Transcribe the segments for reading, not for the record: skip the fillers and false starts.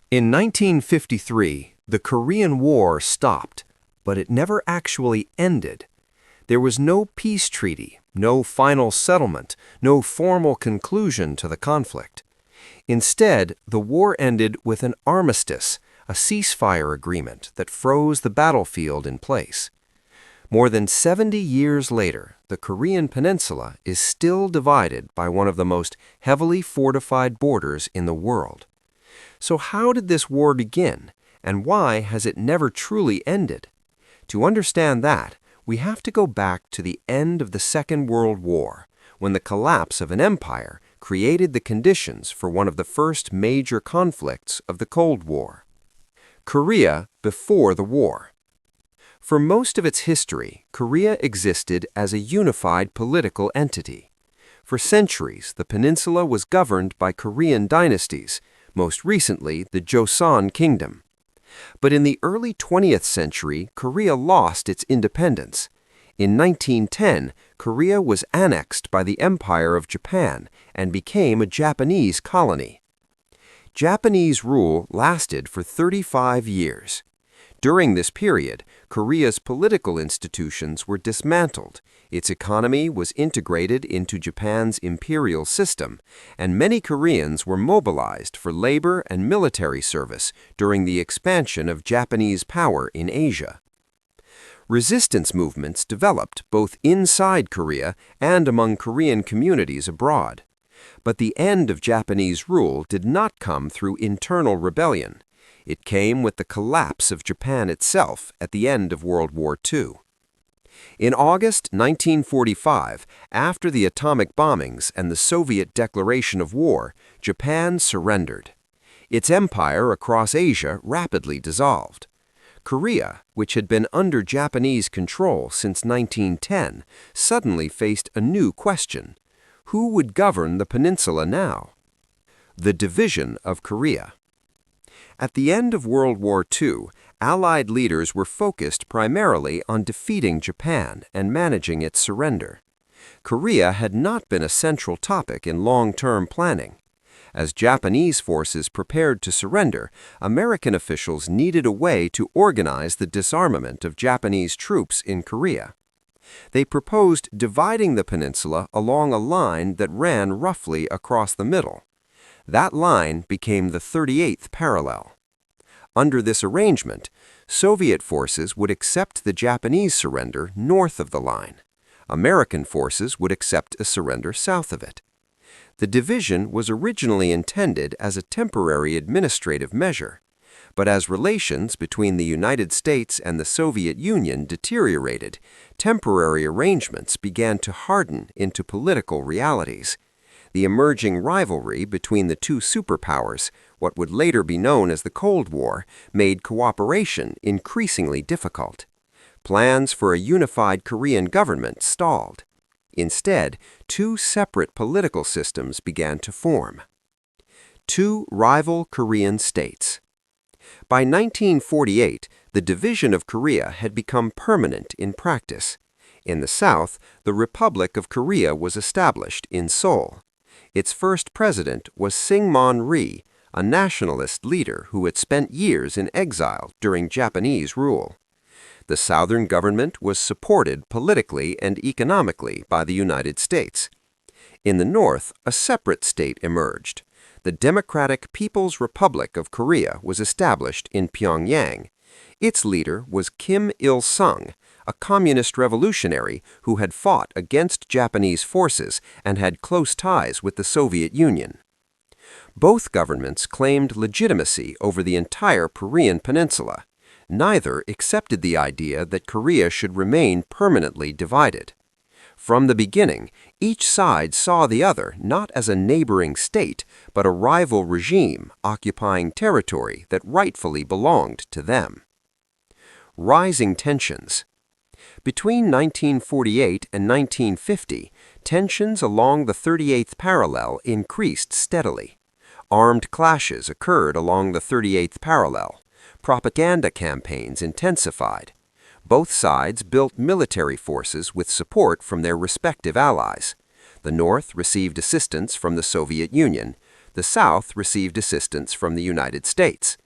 In 1953, the Korean War stopped, but it never actually ended. There was no peace treaty, no final settlement, no formal conclusion to the conflict. Instead, the war ended with an armistice, a ceasefire agreement that froze the battlefield in place. More than 70 years later, the Korean Peninsula is still divided by one of the most heavily fortified borders in the world. So how did this war begin, and why has it never truly ended? To understand that, we have to go back to the end of the Second World War, when the collapse of an empire created the conditions for one of the first major conflicts of the Cold War. Korea before the war. For most of its history, Korea existed as a unified political entity. For centuries, the peninsula was governed by Korean dynasties, most recently the Joseon Kingdom. But in the early 20th century, Korea lost its independence. In 1910, Korea was annexed by the Empire of Japan and became a Japanese colony. Japanese rule lasted for 35 years. During this period, Korea's political institutions were dismantled, its economy was integrated into Japan's imperial system, and many Koreans were mobilized for labor and military service during the expansion of Japanese power in Asia. Resistance movements developed both inside Korea and among Korean communities abroad. But the end of Japanese rule did not come through internal rebellion. It came with the collapse of Japan itself at the end of World War II. In August 1945, after the atomic bombings and the Soviet declaration of war, Japan surrendered. Its empire across Asia rapidly dissolved. Korea, which had been under Japanese control since 1910, suddenly faced a new question. Who would govern the peninsula now? The division of Korea. At the end of World War II, Allied leaders were focused primarily on defeating Japan and managing its surrender. Korea had not been a central topic in long-term planning. As Japanese forces prepared to surrender, American officials needed a way to organize the disarmament of Japanese troops in Korea. They proposed dividing the peninsula along a line that ran roughly across the middle. That line became the 38th parallel. Under this arrangement, Soviet forces would accept the Japanese surrender north of the line. American forces would accept a surrender south of it. The division was originally intended as a temporary administrative measure, but as relations between the United States and the Soviet Union deteriorated, temporary arrangements began to harden into political realities. The emerging rivalry between the two superpowers, what would later be known as the Cold War, made cooperation increasingly difficult. Plans for a unified Korean government stalled. Instead, two separate political systems began to form. Two rival Korean states. By 1948, the division of Korea had become permanent in practice. In the south, the Republic of Korea was established in Seoul. Its first president was Syngman Rhee, a nationalist leader who had spent years in exile during Japanese rule. The southern government was supported politically and economically by the United States. In the north, a separate state emerged. The Democratic People's Republic of Korea was established in Pyongyang. Its leader was Kim Il-sung, a communist revolutionary who had fought against Japanese forces and had close ties with the Soviet Union. Both governments claimed legitimacy over the entire Korean peninsula. Neither accepted the idea that Korea should remain permanently divided. From the beginning, each side saw the other not as a neighboring state, but a rival regime occupying territory that rightfully belonged to them. Rising tensions. Between 1948 and 1950, tensions along the 38th parallel increased steadily. Armed clashes occurred along the 38th parallel. Propaganda campaigns intensified. Both sides built military forces with support from their respective allies. The North received assistance from the Soviet Union. The South received assistance from the United States.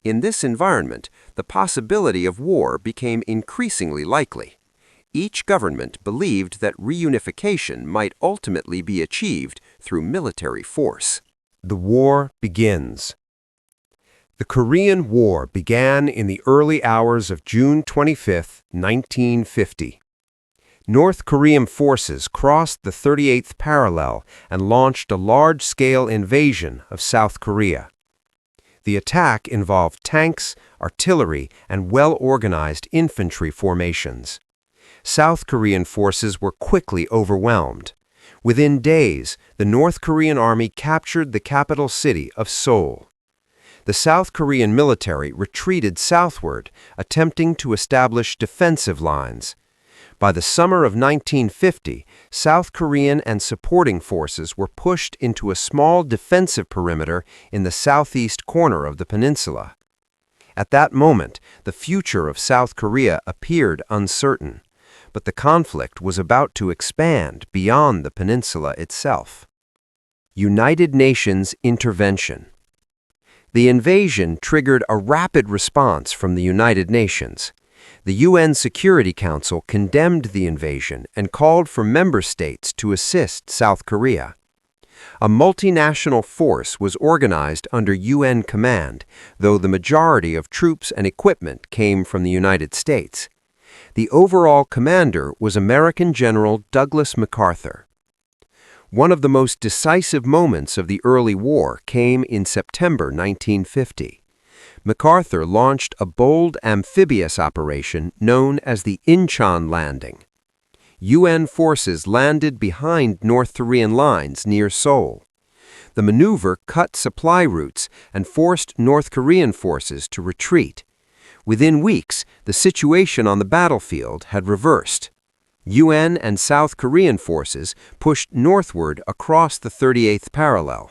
In this environment, the possibility of war became increasingly likely. Each government believed that reunification might ultimately be achieved through military force. The war begins. The Korean War began in the early hours of June 25, 1950. North Korean forces crossed the 38th parallel and launched a large-scale invasion of South Korea. The attack involved tanks, artillery, and well-organized infantry formations. South Korean forces were quickly overwhelmed. Within days, the North Korean army captured the capital city of Seoul. The South Korean military retreated southward, attempting to establish defensive lines. By the summer of 1950, South Korean and supporting forces were pushed into a small defensive perimeter in the southeast corner of the peninsula. At that moment, the future of South Korea appeared uncertain, but the conflict was about to expand beyond the peninsula itself. United Nations intervention. The invasion triggered a rapid response from the United Nations. The UN Security Council condemned the invasion and called for member states to assist South Korea. A multinational force was organized under UN command, though the majority of troops and equipment came from the United States. The overall commander was American General Douglas MacArthur. One of the most decisive moments of the early war came in September 1950. MacArthur launched a bold amphibious operation known as the Incheon Landing. UN forces landed behind North Korean lines near Seoul. The maneuver cut supply routes and forced North Korean forces to retreat. Within weeks, the situation on the battlefield had reversed. UN and South Korean forces pushed northward across the 38th parallel.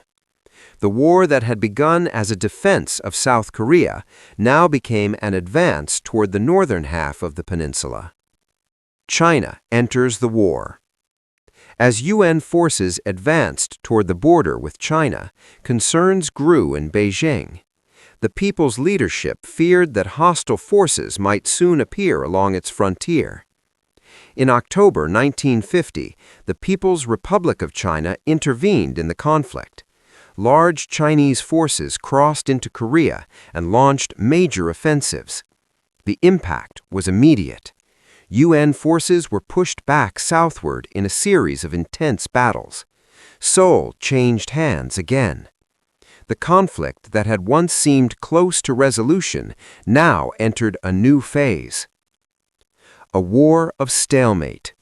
The war that had begun as a defense of South Korea now became an advance toward the northern half of the peninsula. China enters the war. As UN forces advanced toward the border with China, concerns grew in Beijing. The people's leadership feared that hostile forces might soon appear along its frontier. In October 1950, the People's Republic of China intervened in the conflict. Large Chinese forces crossed into Korea and launched major offensives. The impact was immediate. UN forces were pushed back southward in a series of intense battles. Seoul changed hands again. The conflict that had once seemed close to resolution now entered a new phase. A war of stalemate.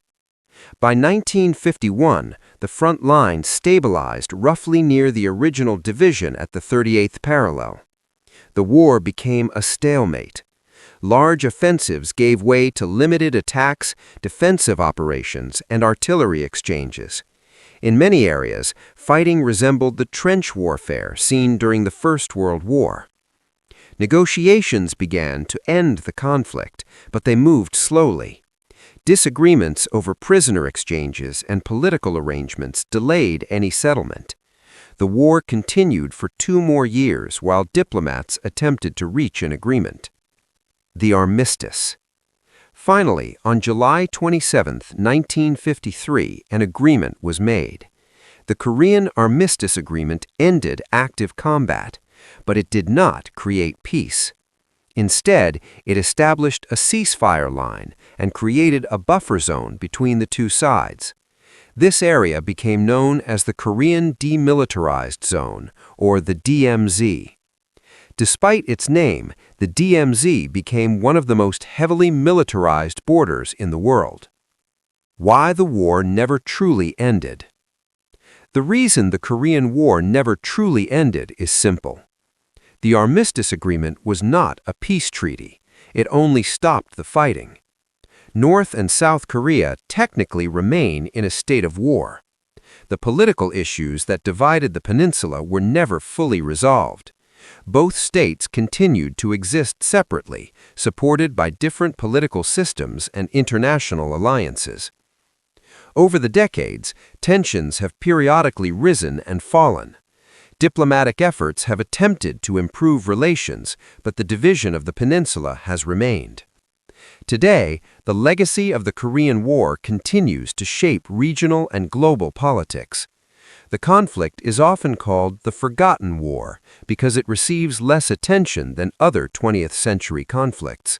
By 1951, the front line stabilized roughly near the original division at the 38th parallel. The war became a stalemate. Large offensives gave way to limited attacks, defensive operations, and artillery exchanges. In many areas, fighting resembled the trench warfare seen during the First World War. Negotiations began to end the conflict, but they moved slowly. Disagreements over prisoner exchanges and political arrangements delayed any settlement. The war continued for 2 more years while diplomats attempted to reach an agreement. The armistice. Finally, on July 27, 1953, an agreement was made. The Korean Armistice Agreement ended active combat, but it did not create peace. Instead, it established a ceasefire line and created a buffer zone between the two sides. This area became known as the Korean Demilitarized Zone, or the DMZ. Despite its name, the DMZ became one of the most heavily militarized borders in the world. Why the war never truly ended. The reason the Korean War never truly ended is simple. The Armistice Agreement was not a peace treaty. It only stopped the fighting. North and South Korea technically remain in a state of war. The political issues that divided the peninsula were never fully resolved. Both states continued to exist separately, supported by different political systems and international alliances. Over the decades, tensions have periodically risen and fallen. Diplomatic efforts have attempted to improve relations, but the division of the peninsula has remained. Today, the legacy of the Korean War continues to shape regional and global politics. The conflict is often called the Forgotten War because it receives less attention than other 20th-century conflicts,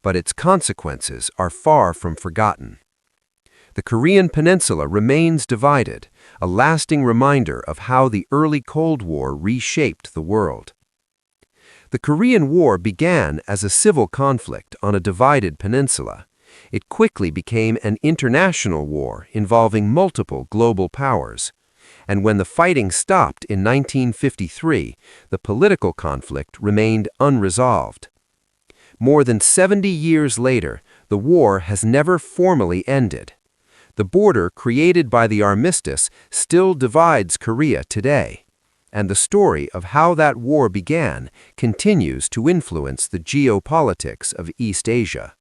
but its consequences are far from forgotten. The Korean Peninsula remains divided, a lasting reminder of how the early Cold War reshaped the world. The Korean War began as a civil conflict on a divided peninsula. It quickly became an international war involving multiple global powers. And when the fighting stopped in 1953, the political conflict remained unresolved. More than 70 years later, the war has never formally ended. The border created by the armistice still divides Korea today, and the story of how that war began continues to influence the geopolitics of East Asia.